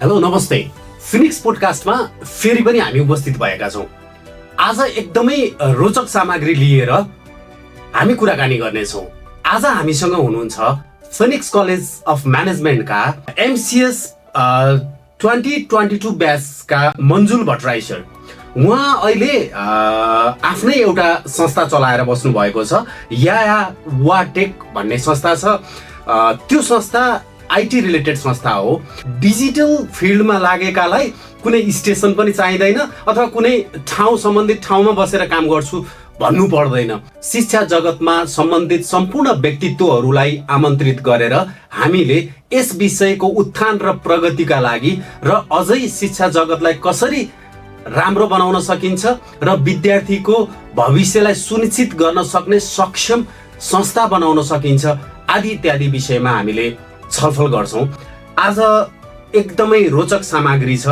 Hello नमस्ते। Phoenix पोडकास्टमा फेरि पनि हामी उपस्थित भएका छौँ। आज एकदमै रोचक सामग्री लिएर हामी कुराकानी गर्नेछौँ। आज हामीसँग हुनुहुन्छ फिनिक्स कलेज अफ म्यानेजमेन्टका एमसिएस 2022 ब्याचका मन्जुल भट्टराई सर। उहाँ अहिले आफ्नै एउटा संस्था चलाएर बस्नु भएको छ, या वाटेक भन्ने संस्था छ। त्यो संस्था आइटी रिलेटेड संस्था हो। डिजिटल फिल्डमा लागेकालाई कुनै स्टेसन पनि चाहिँदैन अथवा कुनै ठाउँ सम्बन्धित ठाउँमा बसेर काम गर्छु भन्नु पर्दैन। शिक्षा जगतमा सम्बन्धित सम्पूर्ण व्यक्तित्वहरूलाई आमन्त्रित गरेर हामीले यस विषयको उत्थान र प्रगतिका लागि र अझै शिक्षा जगतलाई कसरी राम्रो बनाउन सकिन्छ र विद्यार्थीको भविष्यलाई सुनिश्चित गर्न सक्ने सक्षम संस्था बनाउन सकिन्छ आदि इत्यादि विषयमा हामीले छलफल गर्छौँ। आज एकदमै रोचक सामग्री छ।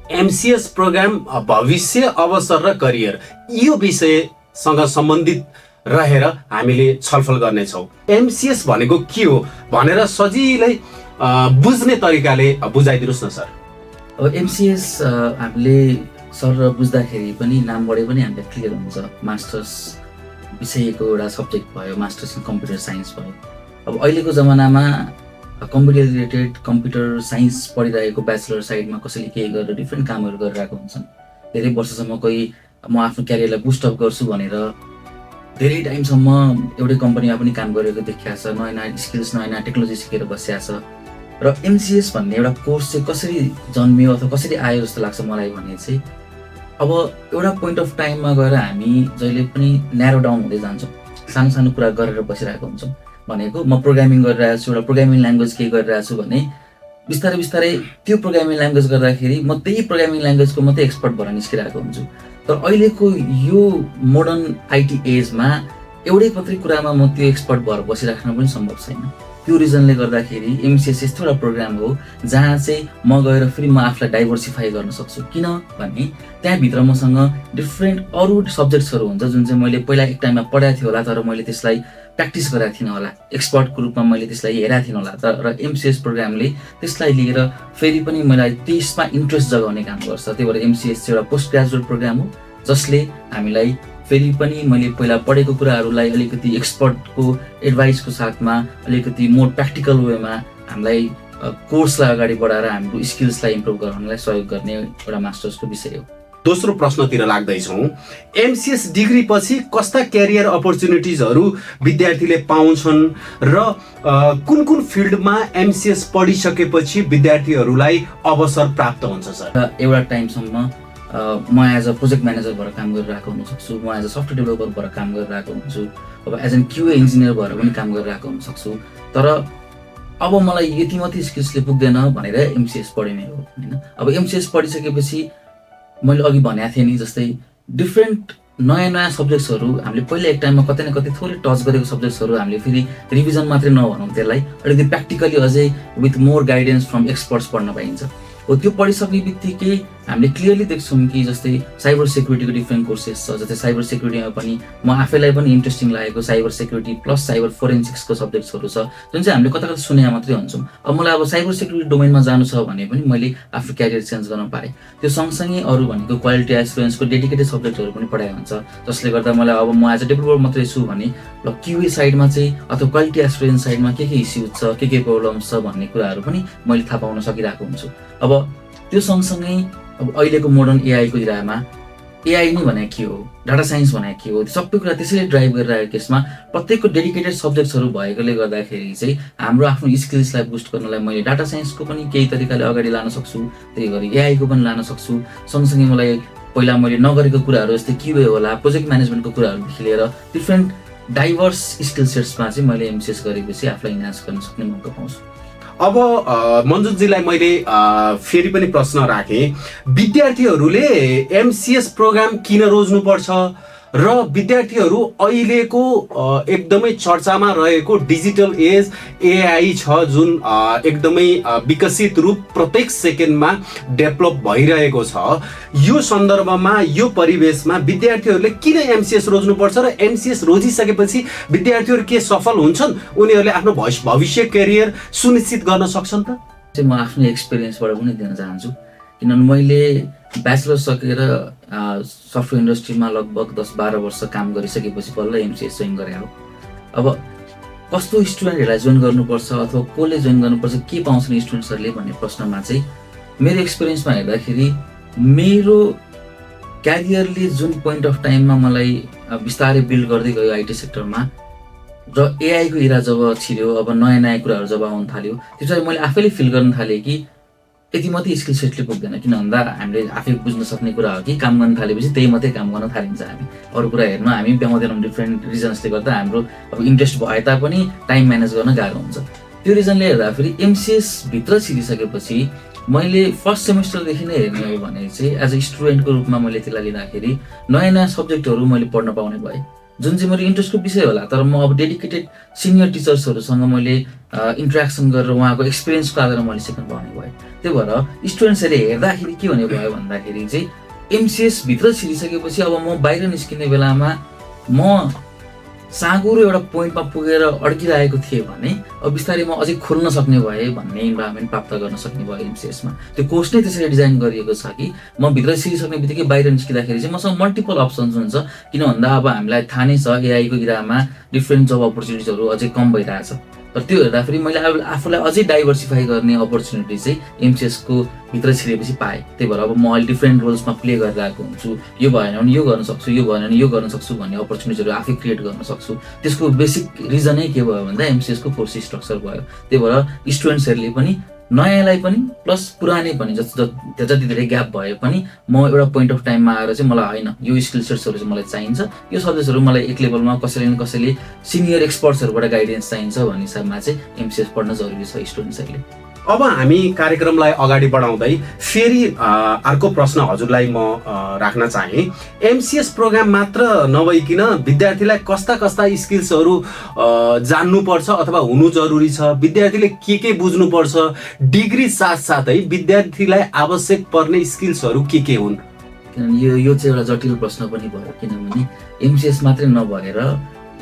एमसिएस प्रोग्राम भविष्य, अवसर र करियर, यो विषयसँग सम्बन्धित रहेर हामीले छलफल गर्नेछौँ। एमसिएस भनेको के हो भनेर सजिलै बुझ्ने तरिकाले बुझाइदिनुहोस् न सर। अब एमसिएस हामीले सर बुझ्दाखेरि पनि नामबाटै पनि हामीलाई क्लियर हुन्छ। मास्टर्स विषयको एउटा सब्जेक्ट भयो, मास्टर्स इन कम्प्युटर साइन्स भयो। अब अहिलेको जमानामा कम्प्युटर रिलेटेड कम्प्युटर साइन्स पढिरहेको ब्याचलर साइडमा कसैले केही गरेर डिफ्रेन्ट कामहरू गरिरहेको हुन्छन्। धेरै वर्षसम्म कोही म आफ्नो क्यारियरलाई बुस्टअप गर्छु भनेर धेरै टाइमसम्म एउटै कम्पनीमा पनि काम गरेको देखिया छ। नयाँ नयाँ स्किल्स, नयाँ नयाँ टेक्नोलोजी सिकेर बसिया छ। र एमसिएस भन्ने एउटा कोर्स चाहिँ कसरी जन्मियो अथवा कसरी आयो जस्तो लाग्छ मलाई भने चाहिँ अब एउटा पोइन्ट अफ टाइममा गएर हामी जहिले पनि न्यारो डाउन हुँदै जान्छौँ। सानो सानो कुरा गरेर बसिरहेको हुन्छौँ। भनेको म प्रोग्रामिङ गरिरहेको छु, एउटा प्रोग्रामिङ ल्याङ्ग्वेज केही गरिरहेको छु भने बिस्तारै बिस्तारै त्यो प्रोग्रामिङ ल्याङ्ग्वेज गर्दाखेरि म त्यही प्रोग्रामिङ ल्याङ्ग्वेजको मात्रै एक्सपर्ट भएर निस्किरहेको हुन्छु। तर अहिलेको यो मोडर्न आइटी एजमा एउटै मात्रै कुरामा म त्यो एक्सपर्ट भएर बसिराख्न पनि सम्भव छैन। त्यो रिजनले गर्दाखेरि एमसिएस यस्तो एउटा प्रोग्राम हो जहाँ चाहिँ म गएर फेरि म आफूलाई डाइभर्सिफाई गर्न सक्छु। किनभने त्यहाँभित्र मसँग डिफ्रेन्ट अरू सब्जेक्ट्सहरू हुन्छ जुन चाहिँ मैले पहिला एक टाइममा पढाएको थिएँ होला, तर मैले त्यसलाई प्र्याक्टिस गरेको थिइनँ होला, एक्सपर्टको रूपमा मैले त्यसलाई हेरेको थिइनँ होला। तर एमसिएस प्रोग्रामले त्यसलाई लिएर फेरि पनि मलाई त्यसमा इन्ट्रेस्ट जगाउने काम गर्छ। त्यही भएर एमसिएस चाहिँ एउटा पोस्ट ग्रेजुएट प्रोग्राम हो जसले हामीलाई फेरि पनि मैले पहिला पढेको कुराहरूलाई अलिकति एक्सपर्टको एडभाइसको साथमा अलिकति मोर प्र्याक्टिकल वेमा हामीलाई कोर्सलाई अगाडि बढाएर हाम्रो स्किल्सलाई इम्प्रुभ गराउनलाई सहयोग गर्ने एउटा मास्टर्सको विषय हो। दोस्रो प्रश्नतिर लाग्दैछौँ। एमसिएस डिग्री पछि कस्ता क्यारियर अपर्च्युनिटिजहरू विद्यार्थीले पाउँछन् र कुन कुन फिल्डमा एमसिएस पढिसकेपछि विद्यार्थीहरूलाई अवसर प्राप्त हुन्छ सर? एउटा टाइमसम्म म एज अ प्रोजेक्ट म्यानेजर भएर काम गरिरहेको हुनसक्छु, म एज अ सफ्टवेयर डेभलपर भएर काम गरिरहेको हुन्छु, अब एज एन क्युए इन्जिनियर भएर पनि काम गरिरहेको हुनसक्छु। तर अब मलाई यति मात्रै स्किल्सले पुग्दैन भनेर एमसिएस पढिने हो होइन। अब एमसिएस पढिसकेपछि मैले अघि भनेको थिएँ नि, जस्तै डिफ्रेन्ट नयाँ नयाँ सब्जेक्ट्सहरू हामीले पहिला एक टाइममा कतै न कतै थोरै टच गरेको सब्जेक्ट्सहरू हामीले फेरि रिभिजन मात्रै नभनौँ, त्यसलाई अलिकति प्र्याक्टिकली अझै with more guidance from experts पढ्न पाइन्छ। हो त्यो पढिसके बित्तिकै हामीले क्लियरली देख्छौँ कि जस्तै साइबर सेक्युरिटीको डिफ्रेन्ट कोर्सेस छ। जस्तै साइबर सेक्युरिटीमा पनि म आफैलाई पनि इन्ट्रेस्टिङ लागेको साइबर सेक्युरिटी प्लस साइबर फोरेन्सिक्सको सब्जेक्ट्सहरू छ जुन चाहिँ हामीले कता कता सुनेका मात्रै हुन्छौँ। अब मलाई अब साइबर सेक्युरिटी डोमेनमा जानु छ भने पनि मैले आफ्नो क्यारियर चेन्ज गर्न पाएँ। त्यो सँगसँगै अरू भनेको क्वालिटी एस्युरेन्सको डेडिकेटेड सब्जेक्टहरू पनि पढाएको हुन्छ, जसले गर्दा मलाई अब म एज अ डेभलपर मात्रै छु भने ल क्युए साइडमा चाहिँ अथवा क्वालिटी एस्युरेन्स साइडमा के इस्युज छ, के प्रब्लम्स छ भन्ने कुराहरू पनि मैले थाहा पाउन सकिरहेको हुन्छु। अब त्यो सँगसँगै अब अहिलेको मोडर्न एआईको इरामा एआई नै भने के हो, डाटा साइन्स भने के हो, सबै कुरा त्यसैले ड्राइभ गरिरहेको केसमा प्रत्येकको डेडिकेटेड सब्जेक्ट्सहरू भएकोले गर्दाखेरि चाहिँ हाम्रो आफ्नो स्किल्सलाई बुस्ट गर्नलाई मैले डाटा साइन्सको पनि केही तरिकाले अगाडि लान सक्छु, त्यही गरी एआईको पनि लान सक्छु। सँगसँगै मलाई पहिला मैले नगरेको कुराहरू जस्तै क्युए होला, प्रोजेक्ट म्यानेजमेन्टको कुराहरूदेखि लिएर डिफ्रेन्ट डाइभर्स स्किल सेट्समा चाहिँ मैले एमसिएस गरेपछि आफूलाई इन्हान्स गर्न सक्ने मौका पाउँछु। अब मन्जुलजीलाई मैले फेरि पनि प्रश्न राखेँ। विद्यार्थीहरूले एमसिएस प्रोग्राम किन रोज्नुपर्छ र विद्यार्थीहरू अहिलेको एकदमै चर्चामा रहेको डिजिटल एज एआई छ जुन एकदमै विकसित रूप प्रत्येक सेकेन्डमा डेभलप भइरहेको छ, यो सन्दर्भमा यो परिवेशमा विद्यार्थीहरूले किन एमसिएस रोज्नुपर्छ र एमसिएस रोजिसकेपछि विद्यार्थीहरू के सफल हुन्छन्, उनीहरूले आफ्नो भविष्य करियर सुनिश्चित गर्न सक्छन् त? चाहिँ म आफ्नो एक्सपिरियन्सबाट पनि दिन चाहन्छु। किनभने मैले ब्याचलर सकेर सफ्टवेयर इन्डस्ट्रीमा लगभग 10-12 वर्ष काम गरिसकेपछि बल्ल एमसिएस जोइन गरेँ हो। अब कस्तो स्टुडेन्टहरूलाई जोइन गर्नुपर्छ अथवा कसले जोइन गर्नुपर्छ, के पाउँछन् स्टुडेन्ट्सहरूले भन्ने प्रश्नमा चाहिँ मेरो एक्सपिरियन्समा हेर्दाखेरि मेरो क्यारियरले जुन पोइन्ट अफ टाइममा मलाई बिस्तारै बिल्ड गर्दै गयो आइटी सेक्टरमा र एआईको इरा जब छिर्यो, अब नयाँ नयाँ कुराहरू जब आउन थाल्यो, त्यसपछि मैले आफैले फिल गर्न थालेँ कि यति मात्रै स्किल सेटले पुग्दैन। किन भन्दा हामीले आफै बुझ्न सक्ने कुरा हो कि काम गर्न थालेपछि त्यही मात्रै काम गर्न थालिन्छ। हामी अरू कुरा हेर्न हामी पाउँदैनौँ, डिफ्रेन्ट रिजन्सले गर्दा हाम्रो अब इन्ट्रेस्ट भए तापनि टाइम म्यानेज गर्न गाह्रो हुन्छ। त्यो रिजनले हेर्दाखेरि एमसिएस भित्र छिरिसकेपछि मैले फर्स्ट सेमेस्टरदेखि नै हेर्ने हो भने चाहिँ एज अ स्टुडेन्टको रूपमा मैले त्यसलाई लिँदाखेरि नयाँ नयाँ सब्जेक्टहरू मैले पढ्न पाउने भएँ, जुन चाहिँ मेरो इन्ट्रेस्टको विषय होला। तर म अब डेडिकेटेड सिनियर टिचर्सहरूसँग मैले इन्ट्रेक्सन गरेर उहाँको एक्सपिरियन्सको आधारमा मैले सिक्न पाउने भएँ। त्यही भएर स्टुडेन्ट्सहरूले हेर्दाखेरि के हुने भयो भन्दाखेरि चाहिँ एमसिएस भित्र छिरिसकेपछि अब म बाहिर निस्किने बेलामा म साँगुरो एउटा पोइन्टमा पुगेर अड्किरहेको थिएँ भने अब बिस्तारै म अझै खोल्न सक्ने भएँ भन्ने इन्भाइरोमेन्ट प्राप्त गर्न सक्ने भयो एमसिएसमा। त्यो कोर्स नै त्यसरी डिजाइन गरिएको छ कि म भित्र छिरिसक्ने बित्तिकै बाहिर निस्किँदाखेरि चाहिँ मसँग मल्टिपल अप्सन्स हुन्छ। किन भन्दा अब हामीलाई थाहा नै छ एआईको इरामा डिफ्रेन्ट जब अपर्च्युनिटिजहरू अझै कम भइरहेछ। तर त्यो हेर्दाखेरि मैले आफूलाई अझै डाइभर्सिफाई गर्ने अपर्च्युनिटी चाहिँ एमसिएसको भित्र छिरेपछि पाएँ। त्यही भएर अब म अहिले डिफ्रेन्ट रोल्समा प्ले गरिरहेको हुन्छु। यो भएन भने यो गर्न सक्छु, यो भएन भने यो गर्न सक्छु भन्ने अपर्च्युनिटिजहरू आफै क्रिएट गर्न सक्छु। त्यसको बेसिक रिजनै के भयो भन्दा एमसिएसको कोर्स स्ट्रक्चर भयो। त्यही भएर स्टुडेन्ट्सहरूले पनि नयाँलाई पनि प्लस पुरानै पनि जति धेरै ग्याप भए पनि म एउटा पोइन्ट अफ टाइममा आएर चाहिँ मलाई होइन यो स्किल सेट्सहरू चाहिँ मलाई चाहिन्छ, यो सब्जेक्ट्सहरू मलाई एक लेभलमा कसैले न कसैले सिनियर एक्सपर्ट्सहरूबाट गाइडेन्स चाहिन्छ भन्ने हिसाबमा चाहिँ एमसिएस पढ्न जरुरी छ स्टुडेन्ट्सहरूले। अब हामी कार्यक्रमलाई अगाडि बढाउँदै फेरि अर्को प्रश्न हजुरलाई म राख्न चाहे। एमसिएस प्रोग्राम मात्र नभइकन विद्यार्थीलाई कस्ता कस्ता स्किल्सहरू जान्नुपर्छ अथवा हुनु जरुरी छ, विद्यार्थीले के बुझ्नुपर्छ, डिग्री साथसाथै विद्यार्थीलाई आवश्यक पर्ने स्किल्सहरू के हुन्? किनभने यो चाहिँ एउटा जटिल प्रश्न पनि भयो। किनभने एमसिएस मात्रै नभएर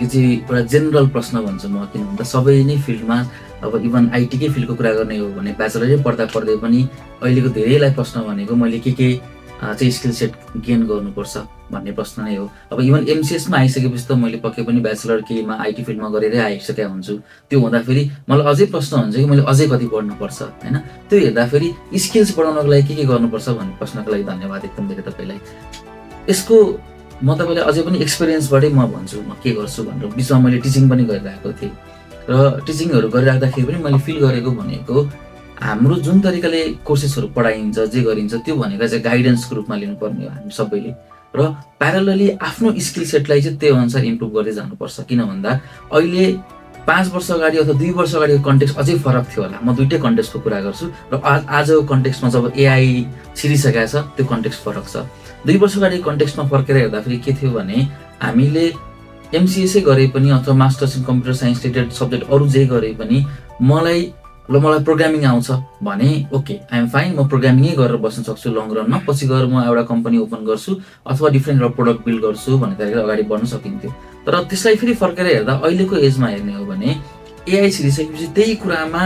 यो चाहिँ एउटा जेनरल प्रश्न भन्छु म। किन भन्दा सबै नै फिल्डमा अब इभन आइटीकै फिल्डको कुरा गर्ने हो भने ब्याचलरै पढ्दा पनि अहिलेको धेरैलाई प्रश्न भनेको मैले के चाहिँ स्किल सेट गेन गर्नुपर्छ भन्ने प्रश्न नै हो। अब इभन एमसिएसमा आइसकेपछि त मैले पक्कै पनि ब्याचलर केमा आइटी फिल्डमा गरेरै आइसकेका हुन्छु। त्यो हुँदाखेरि मलाई अझै प्रश्न हुन्छ कि मैले अझै कति पढ्नुपर्छ होइन। त्यो हेर्दाखेरि स्किल्स बढाउनको लागि के गर्नुपर्छ भन्ने प्रश्नको लागि धन्यवाद एकदम धेरै तपाईँलाई। यसको म तपाईँलाई अझै पनि एक्सपिरियन्सबाटै म भन्छु म के गर्छु भनेर। बिचमा मैले टिचिङ पनि गरिरहेको थिएँ र टिचिङहरू गरिराख्दाखेरि पनि मैले फिल गरेको भनेको हाम्रो जुन तरिकाले कोर्सेसहरू पढाइन्छ जे गरिन्छ त्यो भनेको चाहिँ गाइडेन्सको रूपमा लिनुपर्ने हो हामी सबैले। र प्यारलली आफ्नो स्किल सेटलाई चाहिँ त्यो अनुसार इम्प्रुभ गर्दै जानुपर्छ। किन भन्दा अहिले 5 वर्ष अगाडि अथवा 2 वर्ष अगाडिको कन्टेक्स्ट अझै फरक थियो होला। म दुइटै कन्टेक्स्टको कुरा गर्छु र आजको कन्टेक्स्टमा जब एआई छिरिसकेको छ त्यो कन्टेक्स्ट फरक छ। 2 वर्ष अगाडि कन्टेक्स्टमा फर्केर हेर्दाखेरि के थियो भने हामीले एमसिएसै गरे पनि अथवा masters in computer science related subject अरू जे गरे पनि मलाई प्रोग्रामिङ आउँछ भने ओके आई एम फाइन, म प्रोग्रामिङै गरेर बस्न सक्छु लङ रनमा, पछि गएर म एउटा कम्पनी ओपन गर्छु अथवा डिफ्रेन्ट एउटा प्रोडक्ट बिल्ड गर्छु भन्ने तरिकाले अगाडि बढ्न सकिन्थ्यो। तर त्यसलाई फेरि फर्केर हेर्दा अहिलेको एजमा हेर्ने हो भने एआई छिरिसकेपछि त्यही कुरामा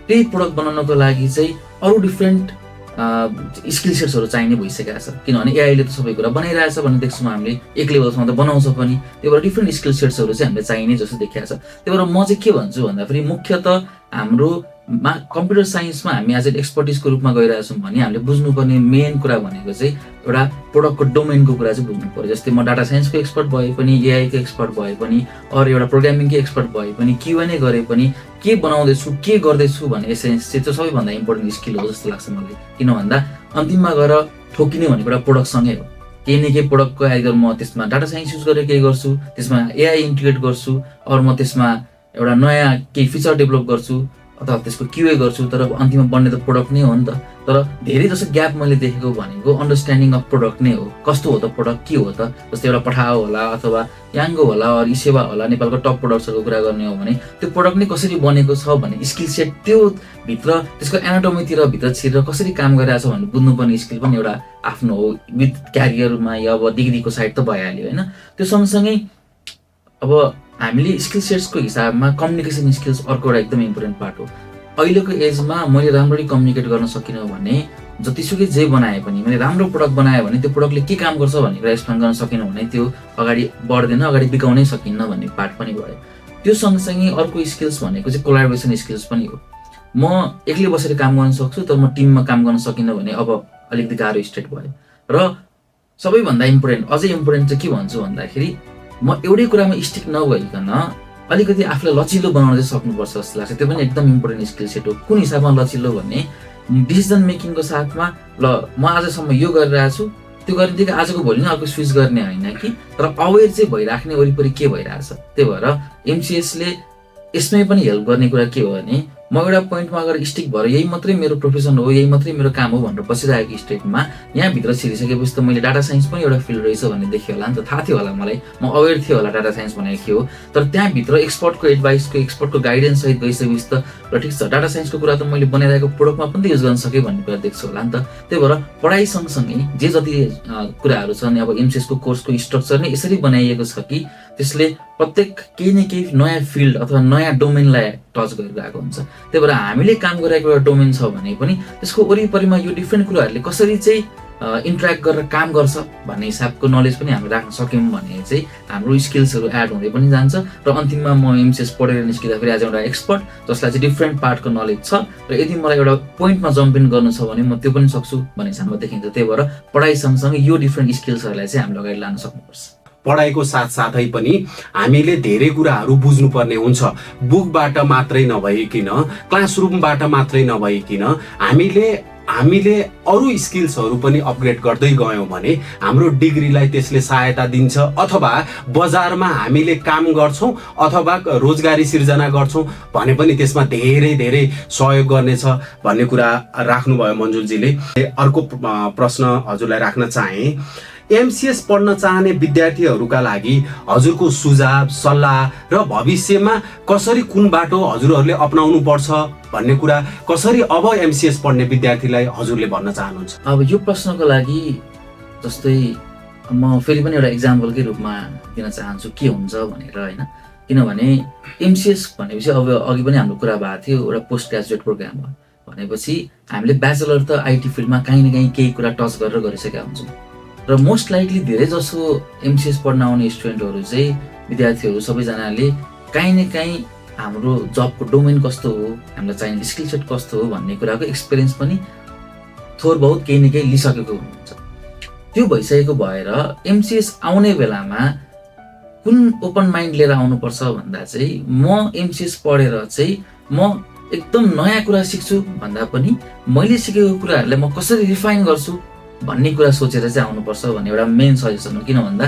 त्यही प्रोडक्ट बनाउनको लागि चाहिँ अरू डिफ्रेन्ट स्किल सेट्सहरू चाहिने भइसकेको छ। किनभने एआईले त सबै कुरा बनाइरहेछ भन्ने देख्छौँ हामीले, एक लेभलसम्म त बनाउँछ पनि। त्यही भएर डिफ्रेन्ट स्किल सेट्सहरू चाहिँ हामीले चाहिने जस्तो देखिएको छ। त्यही भएर म चाहिँ के भन्छु भन्दाखेरि मुख्यतः हाम्रो कम्प्युटर साइन्समा हामी एज एन एक्सपर्टिजको रूपमा गइरहेछौँ भने हामीले बुझ्नुपर्ने मेन कुरा भनेको चाहिँ एउटा प्रोडक्टको डोमेनको कुरा चाहिँ बुझ्नु पर्यो। जस्तै म डाटा साइन्सको एक्सपर्ट भए पनि, एआईको एक्सपर्ट भए पनि, अरू एउटा प्रोग्रामिङकै एक्सपर्ट भए पनि, क्युएनए गरे पनि के बनाउँदैछु के गर्दैछु भन्ने एसेन्स चाहिँ त्यो सबैभन्दा इम्पोर्टेन्ट स्किल हो जस्तो लाग्छ मलाई। किन भन्दा अन्तिममा गएर ठोकिने भनेको एउटा प्रोडक्टसँगै हो। केही न केही प्रोडक्टको आइदर म त्यसमा डाटा साइन्स युज गरेर केही गर्छु, त्यसमा एआई इन्टिग्रेट गर्छु, अरू म त्यसमा एउटा नयाँ केही फिचर डेभलप गर्छु अथवा त्यसको क्युए गर्छु। तर अन्तिममा बन्ने त प्रोडक्ट नै हो नि त। तर धेरै जसो ग्याप मैले देखेको भनेको अन्डरस्ट्यान्डिङ अफ प्रोडक्ट नै हो। कस्तो हो त प्रोडक्ट, के हो त। जस्तै एउटा पठाओ होला अथवा याङ्गो होला अरू इसेवा होला, नेपालको टप प्रोडक्ट्सहरूको कुरा गर्ने हो भने त्यो प्रोडक्ट नै कसरी बनेको छ भन्ने स्किल सेट, त्यो भित्र त्यसको एनाटोमीतिर भित्र छिरेर कसरी काम गरिरहेछ भन्ने बुझ्नुपर्ने स्किल पनि एउटा आफ्नो हो। विथ क्यारियरमा या अब डिग्रीको साइड त भइहाल्यो होइन। त्यो सँगसँगै अब हामीले स्किल सेट्सको हिसाबमा कम्युनिकेसन स्किल्स अर्को एउटा एकदम इम्पोर्टेन्ट पार्ट हो। अहिलेको एजमा मैले राम्ररी कम्युनिकेट गर्न सकिनँ भने जतिसुकै जे बनाए पनि मैले राम्रो प्रडक्ट बनाएँ भने त्यो प्रडक्टले के काम गर्छ भन्ने कुरा एक्सप्लेन गर्न सकिनँ भने त्यो अगाडि बढ्दैन, अगाडि बिकाउनै सकिन्न भन्ने पार्ट पनि भयो। त्यो सँगसँगै अर्को स्किल्स भनेको चाहिँ कोलाबोरेसन स्किल्स पनि हो। म एक्लै बसेर काम गर्न सक्छु तर म टिममा काम गर्न सकिनँ भने अब अलिकति गाह्रो स्टेट भयो। र सबैभन्दा इम्पोर्टेन्ट, अझै इम्पोर्टेन्ट चाहिँ के भन्छु भन्दाखेरि म एउटै कुरामा स्टिक नभइकन अलिकति आफूलाई लचिलो बनाउन चाहिँ सक्नुपर्छ जस्तो लाग्छ। त्यो पनि एकदम इम्पोर्टेन्ट स्किल सेट हो। कुन हिसाबमा लचिलो भने डिसिजन मेकिङको साथमा ल म आजसम्म यो गरिरहेको छु, त्यो गरिदिएको आजको भोलि नै अर्को स्विच गर्ने होइन कि, तर अवेर चाहिँ भइराख्ने वरिपरि के भइरहेछ। त्यही भएर एमसिएसले यसमै पनि हेल्प गर्ने कुरा के हो भने म एउटा पोइन्टमा अगर स्टिक भएर यही मात्रै मेरो प्रोफेसन हो, यही मात्रै मेरो काम हो भनेर बसिरहेको स्टेटमा यहाँभित्र छिरिसकेपछि त मैले डाटा साइन्स पनि एउटा फिल्ड रहेछ भन्ने देखेँ होला नि त, थाहा थियो होला मलाई, म अवेर थिएँ होला डाटा साइन्स भनेको के हो। तर त्यहाँभित्र एक्सपर्टको एडभाइसको, एक्सपर्टको गाइडेन्स सहित गइसकेपछि त ल ठिक छ, डाटा साइन्सको कुरा त मैले बनाइरहेको प्रोडक्टमा पनि त युज गर्न सकेँ भन्ने कुरा देख्छु होला नि त। त्यही भएर पढाइ सँगसँगै जे जति कुराहरू छन्, अब एमसिएसको कोर्सको स्ट्रक्चर नै यसरी बनाइएको छ कि त्यसले प्रत्येक केही न केही नयाँ फिल्ड अथवा नयाँ डोमेनलाई टच गरिरहेको हुन्छ। त्यही भएर हामीले काम गरेको एउटा डोमेन छ भने पनि त्यसको वरिपरिमा यो डिफ्रेन्ट कुराहरूले कसरी चाहिँ इन्ट्रेक्ट गरेर काम गर्छ भन्ने हिसाबको नलेज पनि हामीले राख्न सक्यौँ भने चाहिँ हाम्रो स्किल्सहरू एड हुँदै पनि जान्छ। र अन्तिममा म एमसिएस पढेर निस्किँदाखेरि आज एउटा एक्सपर्ट जसलाई चाहिँ डिफ्रेन्ट पार्टको नलेज छ र यदि मलाई एउटा पोइन्टमा जम्प इन गर्नु छ भने म त्यो पनि सक्छु भन्ने हिसाबमा देखिन्छ। त्यही भएर पढाइ सँगसँगै यो डिफ्रेन्ट स्किल्सहरूलाई चाहिँ हामीले अगाडि लान सक्नुपर्छ। पढाइको साथसाथै पनि हामीले धेरै कुराहरू बुझ्नुपर्ने हुन्छ। बुकबाट मात्रै नभइकन, क्लासरुमबाट मात्रै नभइकन हामीले अरू स्किल्सहरू पनि अपग्रेड गर्दै गयौँ भने हाम्रो डिग्रीलाई त्यसले सहायता दिन्छ, अथवा बजारमा हामीले काम गर्छौँ अथवा रोजगारी सिर्जना गर्छौँ भने पनि त्यसमा धेरै धेरै सहयोग गर्नेछ भन्ने कुरा राख्नुभयो मन्जुलजीले। अर्को प्रश्न हजुरलाई राख्न चाहे, एमसिएस पढ्न चाहने विद्यार्थीहरूका लागि हजुरको सुझाव, सल्लाह र भविष्यमा कसरी कुन बाटो हजुरहरूले अपनाउनु पर्छ भन्ने कुरा कसरी अब एमसिएस पढ्ने विद्यार्थीलाई हजुरले भन्न चाहनुहुन्छ? अब यो प्रश्नको लागि जस्तै म फेरि पनि एउटा इक्जाम्पलकै रूपमा दिन चाहन्छु के हुन्छ भनेर, होइन? किनभने एमसिएस भनेपछि अब अघि पनि हाम्रो कुरा भएको थियो, एउटा पोस्ट ग्रेजुएट प्रोग्राम हो भनेपछि हामीले ब्याचलर त आइटी फिल्डमा काहीँ न काहीँ केही कुरा टच गरेर गरिसकेका हुन्छौँ। र मोस्ट लाइकली धेरै जसो एमसिएस पढ्न आउने स्टुडेन्टहरू चाहिँ, विद्यार्थीहरू सबैजनाले काहीँ न काहीँ हाम्रो जबको डोमेन कस्तो हो, हामीलाई चाहिने स्किल सेट कस्तो हो भन्ने कुराको एक्सपिरियन्स पनि थोर बहुत केही न केही लिइसकेको हुनुहुन्छ। त्यो भइसकेको भएर एमसिएस आउने बेलामा कुन ओपन माइन्ड लिएर आउनुपर्छ भन्दा चाहिँ म एमसिएस पढेर चाहिँ म एकदम नयाँ कुरा सिक्छु भन्दा पनि मैले सिकेको कुराहरूलाई म कसरी रिफाइन गर्छु भन्ने कुरा सोचेर चाहिँ आउनुपर्छ भन्ने एउटा मेन सजेसन हो। किन भन्दा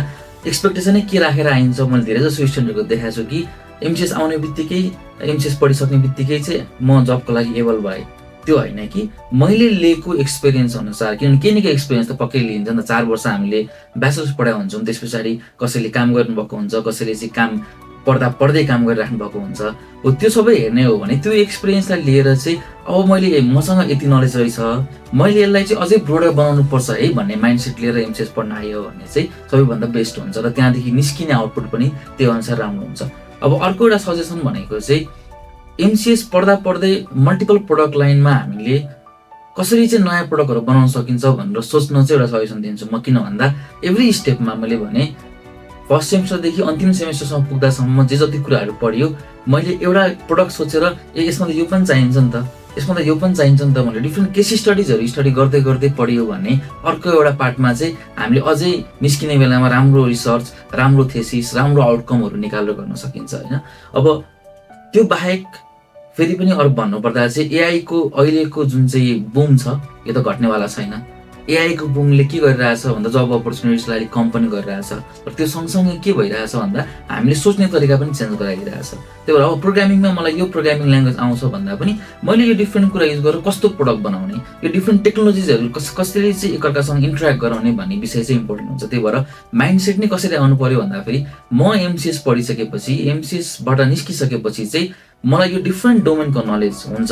एक्सपेक्टेसनै के राखेर आइन्छ, मैले धेरै जसो स्टुडेन्टहरूको देखाएको छु कि एमसिएस आउने बित्तिकै, एमसिएस पढिसक्ने बित्तिकै चाहिँ म जबको लागि एबल भएँ। त्यो होइन कि मैले लिएको एक्सपिरियन्स अनुसार, किनभने केही न केही एक्सपिरियन्स त पक्कै लिन्छ नि त। 4 वर्ष हामीले ब्याचलर्स पढाइ हुन्छौँ, त्यस पछाडि कसैले काम गर्नुभएको हुन्छ, कसैले चाहिँ काम पढ्दै काम गरिराख्नु भएको हुन्छ। हो त्यो सबै हेर्ने हो भने त्यो एक्सपिरियन्सलाई लिएर चाहिँ अब मैले मसँग यति नलेज रहेछ, मैले यसलाई चाहिँ अझै ब्रोडर बनाउनु पर्छ है भन्ने माइन्डसेट लिएर एमसिएस पढ्न आयो भने चाहिँ सबैभन्दा बेस्ट हुन्छ र त्यहाँदेखि निस्किने आउटपुट पनि त्यो अनुसार राम्रो हुन्छ। अब अर्को एउटा सजेसन भनेको चाहिँ एमसिएस पढ्दा पढ्दै मल्टिपल प्रोडक्ट लाइनमा हामीले कसरी चाहिँ नयाँ प्रोडक्टहरू बनाउन सकिन्छ भनेर सोच्न चाहिँ एउटा सजेसन दिन्छु म। किन भन्दा एभ्री स्टेपमा मैले भने फर्स्ट सेमेस्टरदेखि अन्तिम सेमेस्टरसम्म पुग्दासम्म जे जति कुराहरू पढ्यो, मैले एउटा प्रोडक्ट सोचेर यसमा त यो पनि चाहिन्छ नि त, यसमा त यो पनि चाहिन्छ नि त भनेर डिफ्रेन्ट केस स्टडिजहरू स्टडी गर्दै गर्दै पढ्यो भने अर्को एउटा पार्टमा चाहिँ हामीले अझै निस्किने बेलामा राम्रो रिसर्च, राम्रो थेसिस, राम्रो आउटकमहरू निकालेर गर्न सकिन्छ, होइन? अब त्यो बाहेक फेरि पनि अरू भन्नुपर्दा चाहिँ एआईको अहिलेको जुन चाहिँ बुम छ यो त घट्नेवाला छैन। एआईको बुमले के गरिरहेछ भन्दा जब अपर्च्युनिटिजलाई अलिक कम पनि गरिरहेछ, र त्यो सँगसँगै के भइरहेछ भन्दा हामीले सोच्ने तरिका पनि चेन्ज गराइदिरहेछ। त्यही भएर अब प्रोग्रामिङमा मलाई यो प्रोग्रामिङ ल्याङ्ग्वेज आउँछ भन्दा पनि मैले यो डिफ्रेन्ट कुरा युज गरेर कस्तो प्रोडक्ट बनाउने, यो डिफ्रेन्ट टेक्नोलोजिजहरू कसरी चाहिँ एकअर्कासँग इन्टरेक्ट गराउने भन्ने विषय चाहिँ इम्पोर्टेन्ट हुन्छ। त्यही भएर माइन्डसेट नै कसरी आउनु पर्यो भन्दाखेरि म एमसिएस पढिसकेपछि, एमसिएसबाट निस्किसकेपछि चाहिँ मलाई यो डिफ्रेन्ट डोमेनको नलेज हुन्छ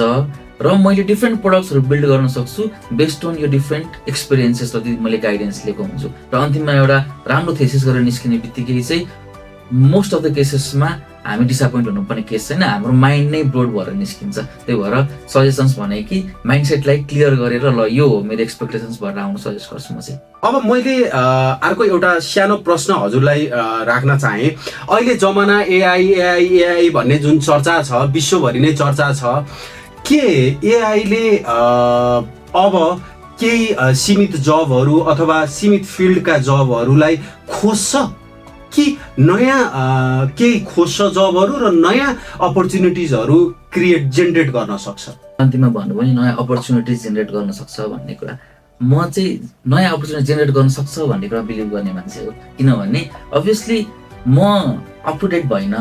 र मैले डिफ्रेन्ट प्रोडक्ट्सहरू बिल्ड गर्न सक्छु बेस्ड अन यो डिफ्रेन्ट एक्सपिरियन्सेस जति मैले गाइडेन्स लिएको हुन्छु। र अन्तिममा एउटा राम्रो थेसिस गरेर निस्किने बित्तिकै चाहिँ मोस्ट अफ द केसेसमा हामी डिसपोइन्ट हुनुपर्ने केस छैन, हाम्रो माइन्ड नै ब्रोड भएर निस्किन्छ। त्यही भएर सजेसन्स भने कि माइन्डसेटलाई क्लियर गरेर ल यो हो मेरो एक्सपेक्टेसन्स भएर आउनु सजेस्ट गर्छु म चाहिँ। अब मैले अर्को एउटा सानो प्रश्न हजुरलाई राख्न चाहेँ। अहिले जमाना एआई भन्ने जुन चर्चा छ, विश्वभरि नै चर्चा छ, के एआईले अब केही सीमित जबहरू अथवा सीमित फिल्डका जबहरूलाई खोज्छ कि नयाँ केही खोज्छ जबहरू र नयाँ अपर्च्युनिटिजहरू जेनेरेट गर्न सक्छ? अन्तिममा भन्नु पनि नयाँ अपर्च्युनिटिज जेनेरेट गर्न सक्छ भन्ने कुरा, म चाहिँ नयाँ अपर्च्युनिटी जेनेरेट गर्न सक्छ भन्ने कुरा बिलिभ गर्ने मान्छे हो। किनभने अभियसली म अप टु डेट भइन,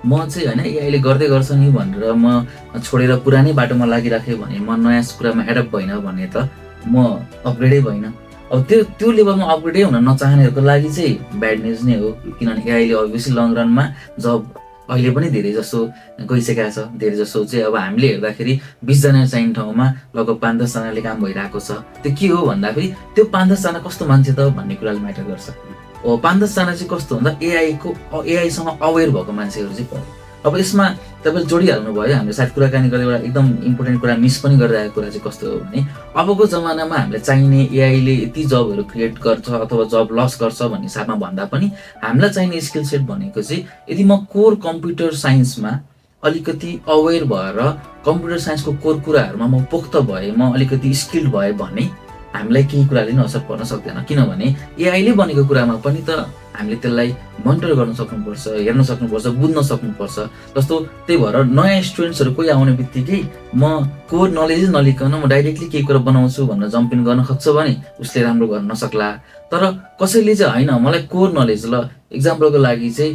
म चाहिँ होइन एआईले गर्दै गर्छ नि भनेर म छोडेर पुरानै बाटोमा लागिराखेँ भने म नयाँ कुरामा एडप्ट भइन भने त म अपग्रेडै भइन। अब त्यो लेभलमा अपग्रेडै हुन नचाहनेहरूको लागि चाहिँ ब्याड न्युज नै हो। किनभने एआईले अभियसली लङ रनमा जब अहिले पनि धेरै जसो गइसकेको छ। धेरै जसो चाहिँ अब हामीले हेर्दाखेरि 20 जना चाहिने ठाउँमा लगभग 5-10 जनाले काम भइरहेको छ। त्यो के हो भन्दाखेरि त्यो 5-10 जना कस्तो मान्छे त भन्ने कुराले म्याटर गर्छ। 5-10 जना चाहिँ कस्तो भन्दा एआईसँग अवेर भएको मान्छेहरू चाहिँ पर्यो। अब यसमा तपाईँले जोडिहाल्नु भयो, हामीले सायद कुराकानी गरेर एउटा एकदम इम्पोर्टेन्ट कुरा मिस पनि गरिरहेको कुरा चाहिँ कस्तो हो भने अबको जमानामा हामीले चाहिने एआईले यति जबहरू क्रिएट गर्छ अथवा जब लस गर्छ भन्ने हिसाबमा भन्दा पनि हामीलाई चाहिने स्किल सेट भनेको चाहिँ यदि म कोर कम्प्युटर साइन्समा अलिकति अवेर भएर कम्प्युटर साइन्सको कोर कुराहरूमा म पोख्त भए, म अलिकति स्किल्ड भए भने हामीलाई केही कुराले पनि असर पर्न सक्दैन। किनभने एआईले बनेको कुरामा पनि त हामीले त्यसलाई मोनिटर गर्न सक्नुपर्छ, हेर्न सक्नुपर्छ, बुझ्न सक्नुपर्छ। जस्तो त्यही भएर नयाँ स्टुडेन्ट्सहरू कोही आउने बित्तिकै म कोर नलेजै नलिकन म डाइरेक्टली केही कुरा बनाउँछु भनेर जम्पिङ गर्न खोज्छ भने उसले राम्रो गर्न नसक्ला। तर कसैले चाहिँ होइन मलाई कोर नलेज, ल इक्जाम्पलको लागि चाहिँ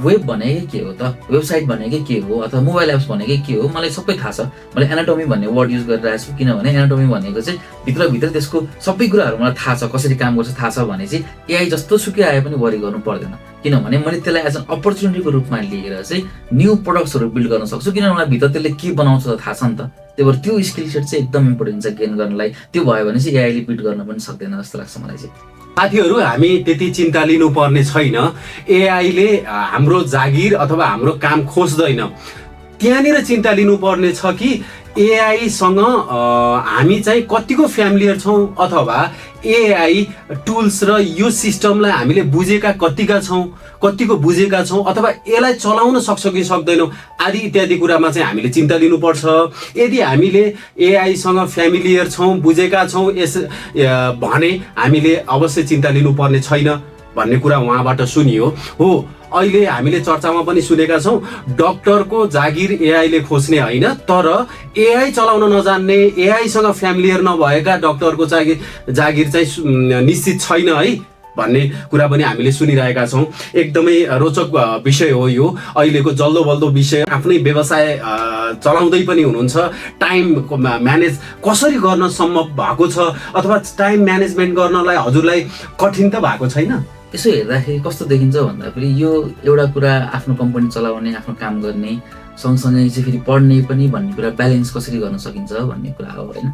वेब भनेकै के हो त, वेबसाइट भनेकै के हो अथवा मोबाइल एप्स भनेकै के हो मलाई सबै थाहा छ। मैले एनाटोमी भन्ने वर्ड युज गरिरहेको छु किनभने एनाटोमी भनेको चाहिँ भित्रभित्र त्यसको सबै कुराहरू मलाई थाहा छ, कसरी काम गर्छ थाहा छ भने चाहिँ एआई जस्तो सुकै आए पनि वरि गर्नु पर्दैन। किनभने मैले त्यसलाई एज एन अपर्च्युनिटीको रूपमा लिएर चाहिँ न्यू प्रडक्ट्सहरू बिल्ड गर्न सक्छु। किनभने मलाई भित्र त्यसले के बनाउँछ त थाहा छ नि त। त्यही भएर त्यो स्किल सेट चाहिँ एकदम इम्पोर्टेन्ट छ गेन गर्नलाई। त्यो भयो भने चाहिँ एआईले बिट गर्न पनि सक्दैन जस्तो लाग्छ मलाई चाहिँ। साथीहरू, हामी त्यति चिन्ता लिनुपर्ने छैन। एआईले हाम्रो जागिर अथवा हाम्रो काम खोज्दैन। त्यहाँनिर चिन्ता लिनुपर्ने छ कि एआईसँग हामी चाहिँ कतिको फ्यामिलियर छौँ अथवा एआई टुल्स र यो सिस्टमलाई हामीले बुझेका कतिको बुझेका छौँ अथवा यसलाई चलाउन सक्छौँ कि सक्दैनौँ आदि इत्यादि कुरामा चाहिँ हामीले चिन्ता लिनुपर्छ। यदि हामीले एआईसँग फ्यामिलियर छौँ, बुझेका छौँ भने हामीले अवश्य चिन्ता लिनुपर्ने छैन भन्ने कुरा उहाँबाट सुनियो। हो, अहिले हामीले चर्चामा पनि सुनेका छौँ डक्टरको जागिर एआईले खोज्ने होइन, तर एआई चलाउन नजान्ने, एआईसँग फ्यामिलियर नभएका डक्टरको जागिर चाहिँ निश्चित छैन है भन्ने कुरा पनि हामीले सुनिरहेका छौँ। एकदमै रोचक विषय हो यो, अहिलेको जल्दो बल्दो विषय। आफ्नै व्यवसाय चलाउँदै पनि हुनुहुन्छ, टाइम म्यानेज कसरी गर्न सम्भव भएको छ अथवा टाइम म्यानेजमेन्ट गर्नलाई हजुरलाई कठिन त भएको छैन? यसो हेर्दाखेरि कस्तो देखिन्छ भन्दाखेरि यो एउटा कुरा आफ्नो कम्पनी चलाउने, आफ्नो काम गर्ने सँगसँगै चाहिँ फेरि पढ्ने पनि भन्ने कुरा ब्यालेन्स कसरी गर्न सकिन्छ भन्ने कुरा हो होइन।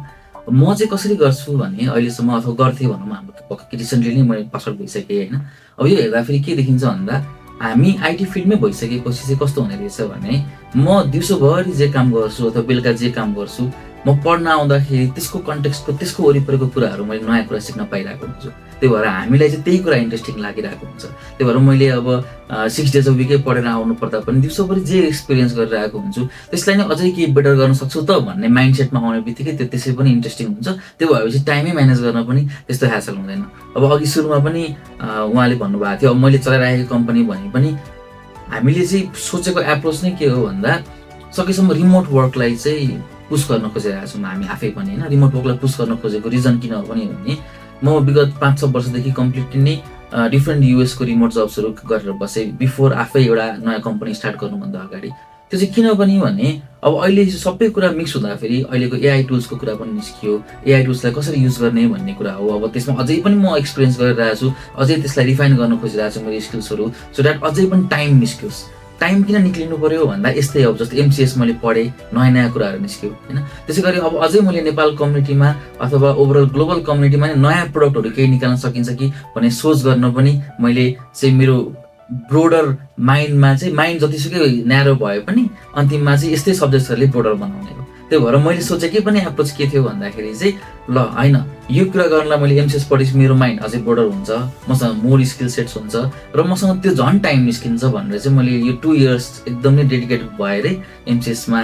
म चाहिँ कसरी गर्छु भने अहिलेसम्म अथवा गर्थेँ भनौँ, हाम्रो रिसेन्टली नै मैले पास आउट भइसकेँ होइन। अब यो हेर्दाखेरि के देखिन्छ भन्दा हामी आइटी फिल्डमै भइसकेपछि चाहिँ कस्तो हुने रहेछ भने म दिउँसोभरि जे काम गर्छु अथवा बेलुका जे काम गर्छु म पढ्न आउँदाखेरि त्यसको कन्टेक्स्टको त्यसको वरिपरिको कुराहरू मैले नयाँ कुरा सिक्न पाइरहेको हुन्छु। त्यही भएर हामीलाई चाहिँ त्यही कुरा इन्ट्रेस्टिङ लागिरहेको हुन्छ। त्यही भएर मैले अब 6 डेज अ विकै पढेर आउनु पर्दा पनि दिउँसोभरि जे एक्सपिरियन्स गरिरहेको हुन्छु त्यसलाई नै अझै केही बेटर गर्न सक्छु त भन्ने माइन्डसेटमा आउने बित्तिकै त्यो त्यसै पनि इन्ट्रेस्टिङ हुन्छ। त्यो भएपछि टाइमै म्यानेज गर्न पनि त्यस्तो ह्यासल हुँदैन। अब अघि सुरुमा पनि उहाँले भन्नुभएको थियो अब मैले चलाइरहेको कम्पनी भने पनि हामीले चाहिँ सोचेको एप्रोच नै के हो भन्दा सकेसम्म रिमोट वर्कलाई चाहिँ पुस गर्न खोजिरहेको छौँ हामी आफै पनि होइन। रिमोट वर्कलाई पुस गर्न खोजेको रिजन किन हो पनि भने म विगत 5-6 वर्षदेखि कम्प्लिटली नै डिफ्रेन्ट युएसको रिमोट जब्सहरू गरेर बसेँ बिफोर आफै एउटा नयाँ कम्पनी स्टार्ट गर्नुभन्दा अगाडि। त्यो चाहिँ किन पनि भने अब अहिले सबै कुरा मिक्स हुँदाखेरि अहिलेको एआई टुल्सको कुरा पनि निस्कियो। एआई टुल्सलाई कसरी युज गर्ने भन्ने कुरा हो। अब त्यसमा अझै पनि म एक्सपिरियन्स गरिरहेको छु, अझै त्यसलाई रिफाइन गर्न खोजिरहेको छु मेरो स्किल्सहरू, सो द्याट अझै पनि टाइम निस्कियोस्। टाइम किन निक्लिनु पर्यो भन्दा यस्तै अब जस्तो एमसिएस मैले पढेँ, नयाँ कुराहरू निस्क्यो होइन। त्यसै गरी अब अझै मैले नेपाल कम्युनिटीमा अथवा ओभरअल ग्लोबल कम्युनिटीमा नै नयाँ प्रडक्टहरू केही निकाल्न सकिन्छ कि भन्ने सोच गर्न पनि मैले चाहिँ मेरो ब्रोडर माइन्डमा चाहिँ माइन्ड जतिसुकै न्यारो भए पनि अन्तिममा चाहिँ यस्तै सब्जेक्ट्सहरूले ब्रोडर बनाउने हो। त्यही भएर मैले सोचेकै पनि एप्रोच के थियो भन्दाखेरि चाहिँ ल होइन यो कुरा गर्नलाई मैले एमसिएस पढेपछि मेरो माइन्ड अझै ब्रोडर हुन्छ, मसँग मोर स्किल सेट्स हुन्छ र मसँग त्यो झन् टाइम निस्किन्छ भनेर चाहिँ मैले यो 2 इयर्स एकदमै डेडिकेटेड भएरै एमसिएसमा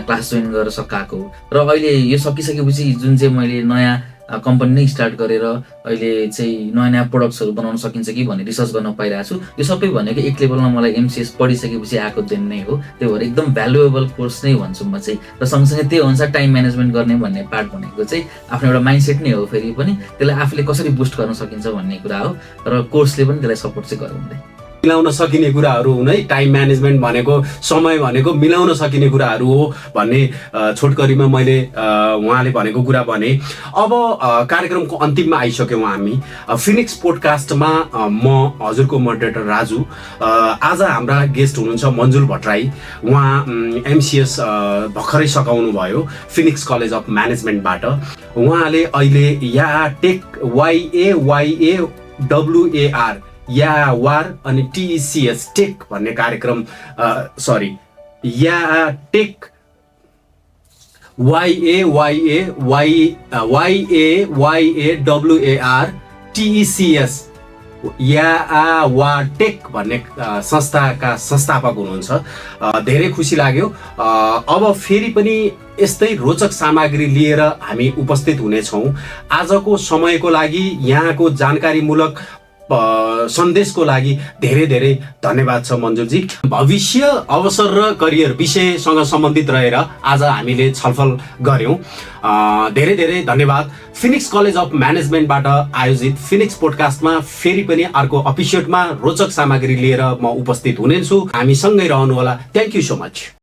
क्लास जोइन गरेर सकाएको। र अहिले यो सकिसकेपछि जुन चाहिँ मैले नयाँ कम्पनी नै स्टार्ट गरेर अहिले चाहिँ नयाँ नयाँ प्रोडक्ट्सहरू बनाउन सकिन्छ कि भन्ने रिसर्च गर्न पाइरहेको छु। यो सबै भनेको एक लेभलमा मलाई एमसिएस पढिसकेपछि आएको देन नै हो। त्यही भएर एकदम भ्यालुएबल कोर्स नै भन्छु म चाहिँ। र सँगसँगै त्यो अनुसार टाइम म्यानेजमेन्ट गर्ने भन्ने पार्ट भनेको चाहिँ आफ्नो एउटा माइन्डसेट नै हो। फेरि पनि त्यसलाई आफूले कसरी बुस्ट गर्न सकिन्छ भन्ने कुरा हो र कोर्सले पनि त्यसलाई सपोर्ट चाहिँ गराउँदै मिलाउन सकिने कुराहरू हुन् है। टाइम म्यानेजमेन्ट भनेको समय भनेको मिलाउन सकिने कुराहरू हो भन्ने छोटकरीमा मैले उहाँले भनेको कुरा भने। अब कार्यक्रमको अन्तिममा आइसक्यौँ हामी। फिनिक्स पोडकास्टमा म हजुरको मोडरेटर राजु। आज हाम्रा गेस्ट हुनुहुन्छ मन्जुल भट्टराई। उहाँ एमसिएस भर्खरै सकाउनु भयो फिनिक्स कलेज अफ म्यानेजमेन्टबाट। उहाँले अहिले या टेक YAWAR या वार अनि TECS टेक भन्ने कार्यक्रम या टेक YAWAR TECS या वा टेक भन्ने संस्थाका संस्थापक हुनुहुन्छ। धेरै खुसी लाग्यो। अब फेरि पनि यस्तै रोचक सामग्री लिएर हामी उपस्थित हुनेछौँ। आजको समयको लागि यहाँको जानकारीमूलक सन्देशको लागि धेरै धेरै धन्यवाद छ मन्जुलजी। भविष्य अवसर र करियर विषयसँग सम्बन्धित रहेर आज हामीले छलफल गर्यौँ। धेरै धेरै धन्यवाद। फिनिक्स कलेज अफ म्यानेजमेन्टबाट आयोजित फिनिक्स पोडकास्टमा फेरि पनि अर्को एपिसोडमा रोचक सामग्री लिएर म उपस्थित हुनेछु। हामी सँगै रहनुहोला। Thank you so much.